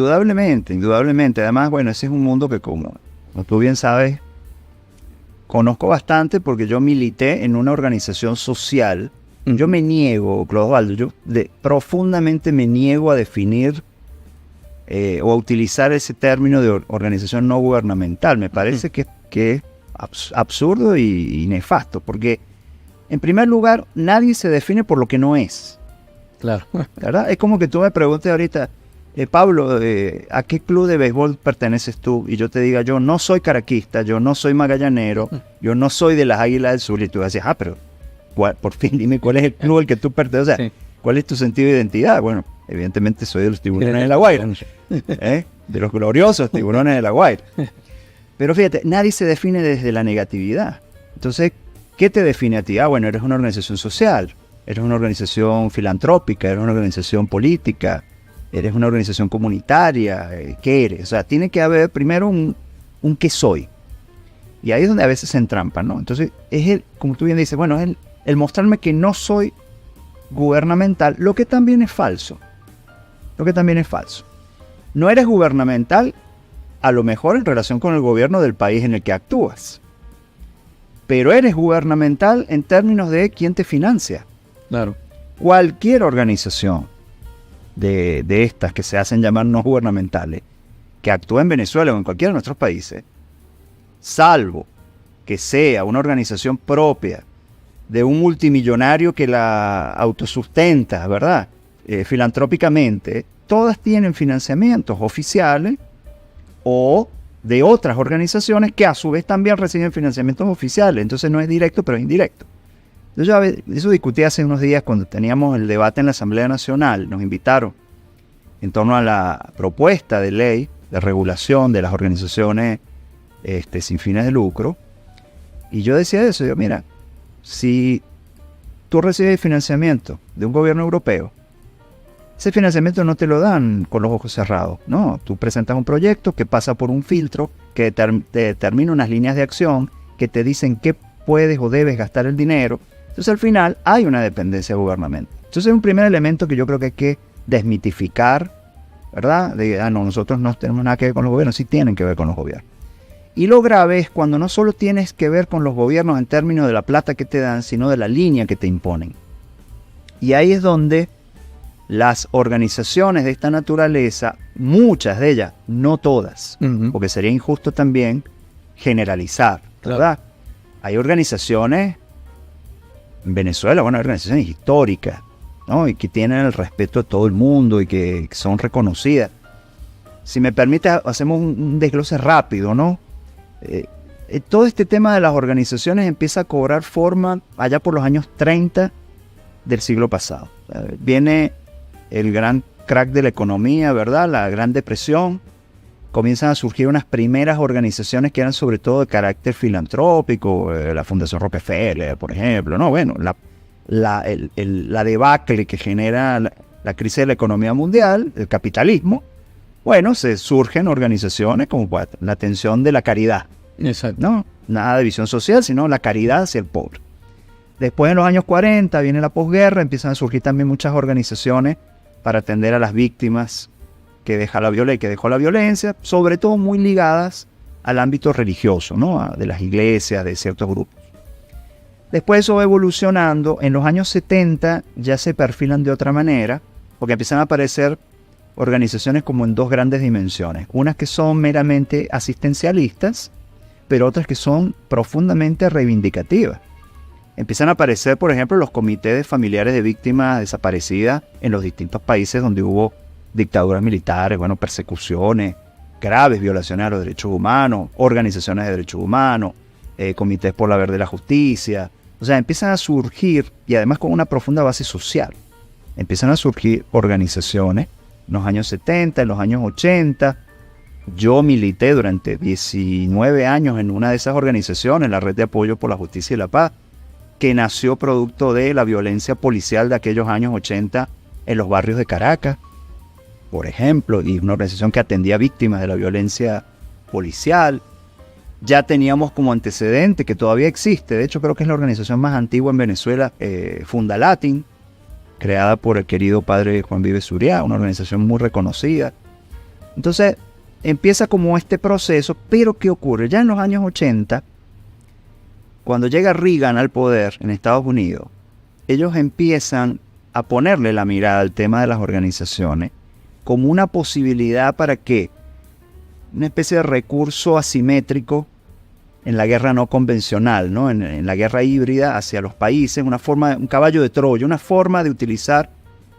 indudablemente, indudablemente. Además, bueno, ese es un mundo que como tú bien sabes, conozco bastante porque yo milité en una organización social. Yo me niego, Clodoaldo, profundamente me niego a definir o a utilizar ese término de organización no gubernamental. Me parece que es absurdo y nefasto, porque en primer lugar nadie se define por lo que no es. Claro. ¿Verdad? Es como que tú me preguntes ahorita, Pablo, ¿a qué club de béisbol perteneces tú? Y yo te diga, yo no soy caraquista, yo no soy magallanero, yo no soy de las Águilas del Sur. Y tú vas a decir, pero por fin dime cuál es el club al que tú perteneces. O sea, ¿cuál es tu sentido de identidad? Bueno, evidentemente soy de los Tiburones de La Guaira, de los gloriosos Tiburones de La Guaira. Pero fíjate, nadie se define desde la negatividad. Entonces, ¿qué te define a ti? Bueno, eres una organización social, eres una organización filantrópica, eres una organización política, eres una organización comunitaria, ¿qué eres? O sea, tiene que haber primero un qué soy. Y ahí es donde a veces se entrampan, ¿no? Entonces, como tú bien dices, bueno, es el mostrarme que no soy gubernamental, lo que también es falso. No eres gubernamental, a lo mejor en relación con el gobierno del país en el que actúas. Pero eres gubernamental en términos de quién te financia. Claro. Cualquier organización de estas que se hacen llamar no gubernamentales, que actúa en Venezuela o en cualquiera de nuestros países, salvo que sea una organización propia de un multimillonario que la autosustenta, ¿verdad? Filantrópicamente, todas tienen financiamientos oficiales o de otras organizaciones que a su vez también reciben financiamientos oficiales. Entonces no es directo, pero es indirecto. Entonces, eso discutí hace unos días cuando teníamos el debate en la Asamblea Nacional. Nos invitaron en torno a la propuesta de ley de regulación de las organizaciones sin fines de lucro. Y yo decía eso, mira, si tú recibes financiamiento de un gobierno europeo, ese financiamiento no te lo dan con los ojos cerrados, no. Tú presentas un proyecto que pasa por un filtro, que te determina unas líneas de acción, que te dicen qué puedes o debes gastar el dinero. Entonces al final hay una dependencia gubernamental. Entonces es un primer elemento que yo creo que hay que desmitificar, ¿verdad? No, nosotros no tenemos nada que ver con los gobiernos, sí tienen que ver con los gobiernos. Y lo grave es cuando no solo tienes que ver con los gobiernos en términos de la plata que te dan, sino de la línea que te imponen. Y ahí es donde las organizaciones de esta naturaleza, muchas de ellas, no todas, porque sería injusto también generalizar, ¿verdad? Claro. Hay organizaciones en Venezuela, bueno, hay organizaciones históricas, ¿no? Y que tienen el respeto de todo el mundo y que son reconocidas. Si me permite, hacemos un desglose rápido, ¿no? Todo este tema de las organizaciones empieza a cobrar forma allá por los años 30 del siglo pasado. Viene el gran crack de la economía, ¿verdad? La Gran Depresión. Comienzan a surgir unas primeras organizaciones que eran sobre todo de carácter filantrópico, la Fundación Rockefeller, por ejemplo, ¿no? Bueno, la debacle que genera la crisis de la economía mundial, el capitalismo, bueno, se surgen organizaciones como la atención de la caridad. Exacto. ¿No? Nada de visión social, sino la caridad hacia el pobre. Después, en los años 40, viene la posguerra, empiezan a surgir también muchas organizaciones para atender a las víctimas que dejó la violencia, sobre todo muy ligadas al ámbito religioso, ¿no? De las iglesias, de ciertos grupos. Después eso va evolucionando. En los años 70 ya se perfilan de otra manera, porque empiezan a aparecer organizaciones como en dos grandes dimensiones. Unas que son meramente asistencialistas, pero otras que son profundamente reivindicativas. Empiezan a aparecer, por ejemplo, los comités de familiares de víctimas desaparecidas en los distintos países donde hubo dictaduras militares, bueno, persecuciones, graves violaciones a los derechos humanos, organizaciones de derechos humanos, comités por la verdad y la justicia. O sea, empiezan a surgir, y además con una profunda base social, empiezan a surgir organizaciones en los años 70, en los años 80. Yo milité durante 19 años en una de esas organizaciones, la Red de Apoyo por la Justicia y la Paz, que nació producto de la violencia policial de aquellos años 80 en los barrios de Caracas, por ejemplo, y una organización que atendía víctimas de la violencia policial. Ya teníamos como antecedente, que todavía existe, de hecho creo que es la organización más antigua en Venezuela, Fundalatin, creada por el querido padre Juan Vives Zuriá, una organización muy reconocida. Entonces empieza como este proceso, pero ¿qué ocurre? Ya en los años 80, cuando llega Reagan al poder en Estados Unidos, ellos empiezan a ponerle la mirada al tema de las organizaciones como una posibilidad para que una especie de recurso asimétrico en la guerra no convencional, ¿no? En la guerra híbrida hacia los países, un caballo de Troya, una forma de utilizar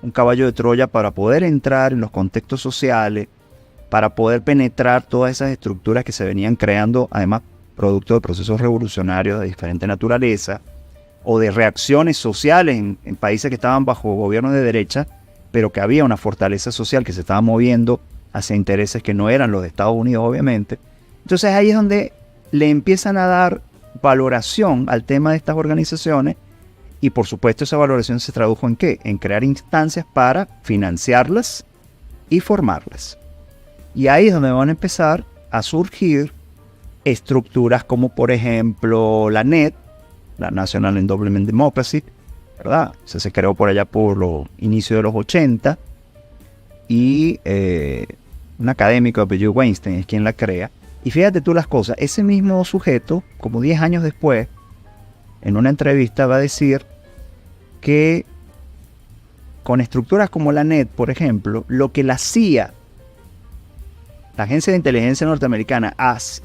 un caballo de Troya para poder entrar en los contextos sociales, para poder penetrar todas esas estructuras que se venían creando, además producto de procesos revolucionarios de diferente naturaleza, o de reacciones sociales en países que estaban bajo gobierno de derecha, pero que había una fortaleza social que se estaba moviendo hacia intereses que no eran los de Estados Unidos, obviamente. Entonces ahí es donde le empiezan a dar valoración al tema de estas organizaciones, y por supuesto esa valoración se tradujo en ¿qué? En crear instancias para financiarlas y formarlas. Y ahí es donde van a empezar a surgir estructuras como por ejemplo la NED, la National Endowment Democracy, ¿verdad? Se creó por allá por los inicios de los 80, y un académico, Bill Weinstein, es quien la crea. Y fíjate tú las cosas, ese mismo sujeto, como 10 años después, en una entrevista va a decir que con estructuras como la NED, por ejemplo, lo que la CIA, la Agencia de Inteligencia Norteamericana,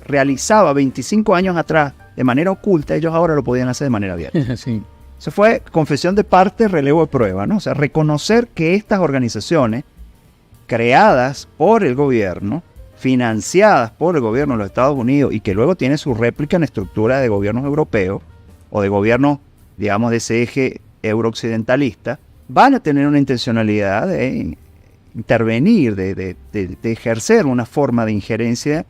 realizaba 25 años atrás de manera oculta, ellos ahora lo podían hacer de manera abierta. Sí. Eso fue confesión de parte, relevo de prueba, ¿no? O sea, reconocer que estas organizaciones creadas por el gobierno, financiadas por el gobierno de los Estados Unidos y que luego tiene su réplica en estructura de gobiernos europeos o de gobiernos, digamos, de ese eje eurooccidentalista, van a tener una intencionalidad de intervenir, de ejercer una forma de injerencia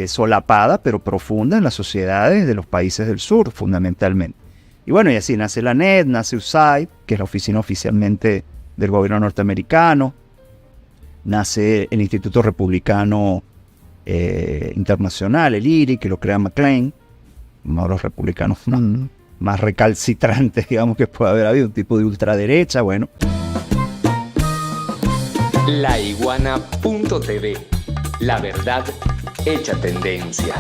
solapada pero profunda en las sociedades de los países del sur, fundamentalmente. Y bueno, y así nace la NED, nace USAID, que es la oficina oficialmente del gobierno norteamericano, nace el Instituto Republicano Internacional, el IRI, que lo crea McLean, uno de los republicanos más recalcitrantes, digamos, que puede haber habido, un tipo de ultraderecha, bueno. Laiguana.tv, la verdad hecha tendencia.